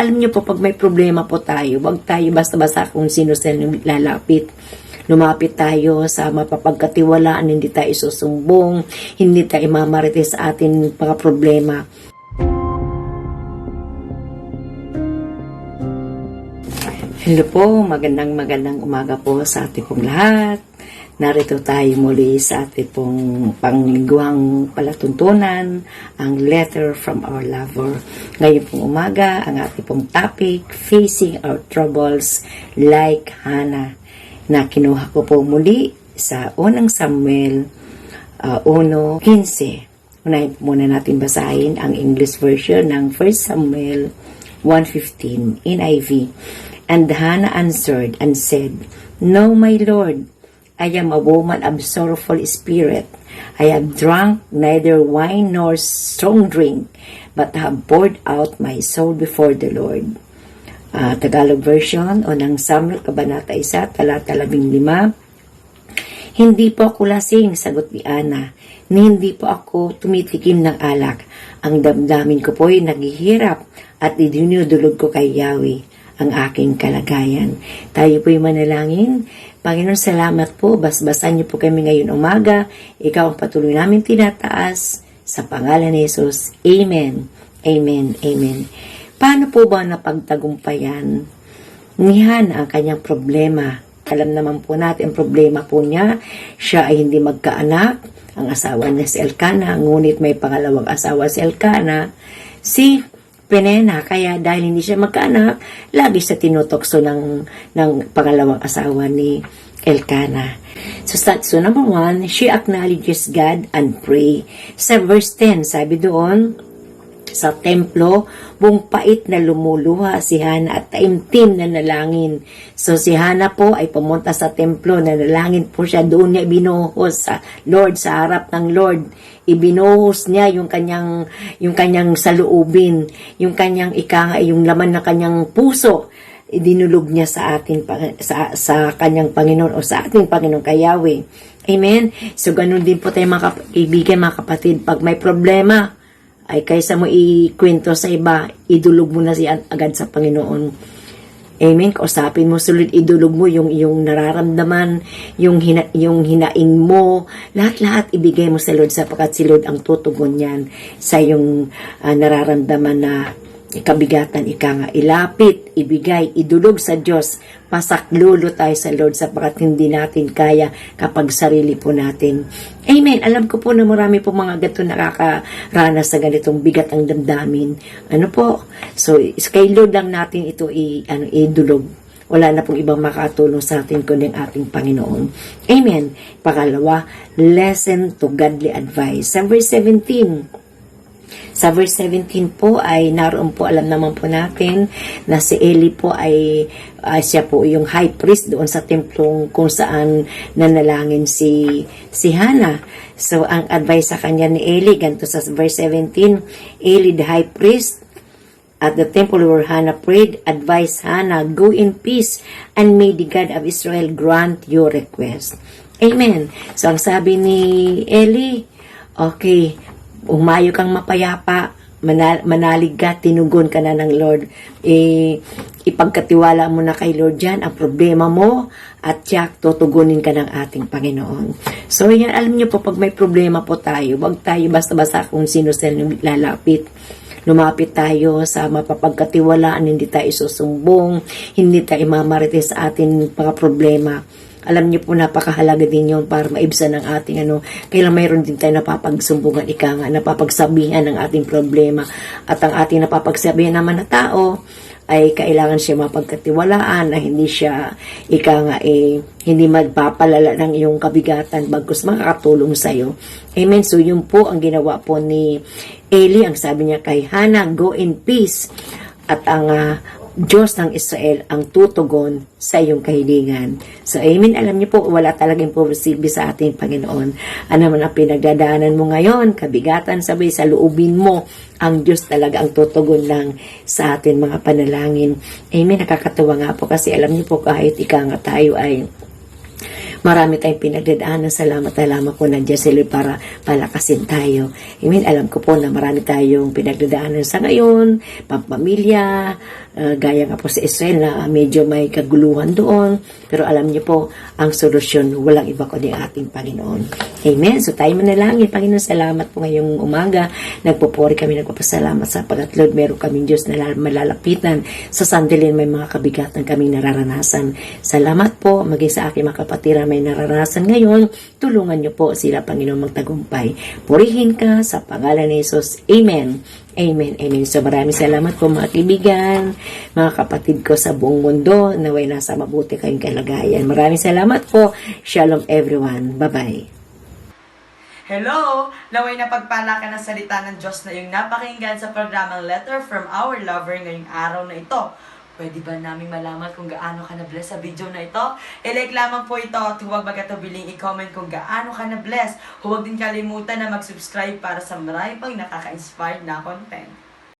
alam niyo po, pag may problema po tayo, wag tayo basta-basta kung sino sa lalapit. Lumapit tayo sa mapapagkatiwalaan, hindi tayo isusumbong, hindi tayo mamarites sa ating mga problema. Hello po, magandang umaga po sa ating pong lahat. Narito tayo muli sa ating pong panglingguhang palatuntunan, ang Letter from Our Lover. Ngayon pong umaga, ang ating pong topic, Facing Our Troubles Like Hannah, na kinuha ko po muli sa unang Samuel 1:15. Unahin po muna natin basahin ang English version ng 1 Samuel 1:15 NIV. And Hannah answered and said, No, my Lord, I am a woman of sorrowful spirit. I have drunk neither wine nor strong drink, but have poured out my soul before the Lord. Tagalog version, Unang Samuel, Kabanata 1, Talata 15. Hindi po ako lasing, sagot ni Ana, ni hindi po ako tumitikim ng alak. Ang damdamin ko po'y naghihirap at idinudulog ko kay Yahweh ang aking kalagayan. Tayo po'y manalangin. Panginoon, salamat po. Basbasan niyo po kami ngayon umaga. Ikaw ang patuloy namin tinataas. Sa pangalan ni Jesus. Amen. Amen. Amen. Paano po ba napagtagumpayan ni Hannah ang kanyang problema? Alam naman po natin ang problema po niya. Siya ay hindi magkaanak. Ang asawa niya si Elkanah. Ngunit may pangalawang asawa si Elkanah. Si Penena, kaya dahil hindi siya magkaanak, lagi siya tinutokso ng pangalawang asawa ni Elkanah. So number 1, she acknowledges God and pray. Sa verse 10, sabi doon, sa templo, buong pait na lumuluha si Hannah at taimtim na nalangin. So si Hannah po ay pumunta sa templo, nanalangin po siya, doon niya binuhos sa Lord, sa harap ng Lord. Ibinuhos niya yung kanyang saluubin, yung kanyang yung laman ng kanyang puso. Idinulog niya sa kanyang Panginoon o sa ating Panginoon kay Yahweh. Amen. So ganun din po tayo mga kaibigan, mga kapatid, pag may problema, ay kaysa mo ikwento sa iba, idulog mo na siya agad sa Panginoon. Amen. Kausapin mo, sulit idulog mo yung nararamdaman, yung hinaing mo, lahat-lahat ibigay mo sa Lord sapagkat si Lord ang tutugon yan sa yung nararamdaman na kabigatan, ilapit, ibigay, idulog sa Diyos, pasaklulo tayo sa Lord sapagkat hindi natin kaya kapag sarili po natin. Amen. Alam ko po na marami po mga gato nakakaranas sa ganitong bigat ang damdamin. Ano po? So, kay Lord lang natin ito idulog. Wala na pong ibang makatulong sa atin kundi ang ating Panginoon. Amen. Pangalawa, listen to godly advice. Sa verse 17, po ay naroon po, alam naman po natin na si Eli po ay siya po yung high priest doon sa templong kung saan nanalangin si Hannah. So ang advice sa kanya ni Eli, ganito sa verse 17, Eli the high priest at the temple where Hannah prayed, advised Hannah, go in peace and may the God of Israel grant your request. Amen. So ang sabi ni Eli, okay, umayo kang mapayapa, manalig ka, tinugon ka na ng Lord. Ipagkatiwala mo na kay Lord yan ang problema mo at tiyak tutugunin ka ng ating Panginoon. So yan, alam niyo po, pag may problema po tayo, wag tayo basta-basta kung sino sa lalapit. Lumapit tayo sa mapapagkatiwalaan, hindi tayo susumbong, hindi tayo mamarites sa ating mga problema. Alam niyo po, napakahalaga din yun para maibsan ang ating kailan mayroon din tayo napapagsumbungan, napapagsabihan ng ating problema. At ang ating napapagsabihan naman na tao, ay kailangan siya mapagkatiwalaan na hindi siya, hindi magpapalala ng iyong kabigatan, bagkus makakatulong sa'yo. Amen. So yun po ang ginawa po ni Eli. Ang sabi niya kay Hannah, go in peace. At ang Diyos ng Israel ang tutugon sa iyong kahilingan. So, amen. Alam niyo po, wala talagang imposible sa ating Panginoon. Ano man ang pinagdadaanan mo ngayon, kabigatan, sabay sa loobin mo, ang Diyos talaga ang tutugon lang sa atin mga panalangin. Amen. Nakakatawa nga po kasi alam niyo po kahit ika nga tayo ay Marami tayong pinagdadaanan. Salamat na lamang po nandiyan sila para palakasin tayo. Amen. Alam ko po na marami tayong pinagdadaanan sa ngayon, pampamilya, gaya nga po sa Israel na medyo may kaguluhan doon. Pero alam niyo po, ang solusyon, walang iba kundi ating Panginoon. Amen. So tayo manalangin. Panginoon, salamat po ngayong umaga. Nagpupuri kami, nagpapasalamat sa pag-upload. Meron kaming Diyos na malalapitan. Sa sandalin may mga kabigatan kaming nararanasan. Salamat po, maging sa aking mga kapatid na may nararanasan ngayon. Tulungan niyo po sila, Panginoon, magtagumpay. Purihin ka sa pangalan ni Jesus. Amen. Amen. Amen. So maraming salamat po mga kaibigan, mga kapatid ko sa buong mundo, naway nasa mabuti kayong kalagayan. Maraming salamat po. Shalom everyone. Bye-bye. Hello! Naway na pagpala ka ng salita ng Diyos na yung napakinggan sa programang Letter from Our Lover ngayong araw na ito. Pwede ba namin malaman kung gaano ka na-bless sa video na ito? I-like lamang po ito at huwag magkatubiling i-comment kung gaano ka na-bless. Huwag din kalimutan na mag-subscribe para sa marami pang nakaka-inspired na content.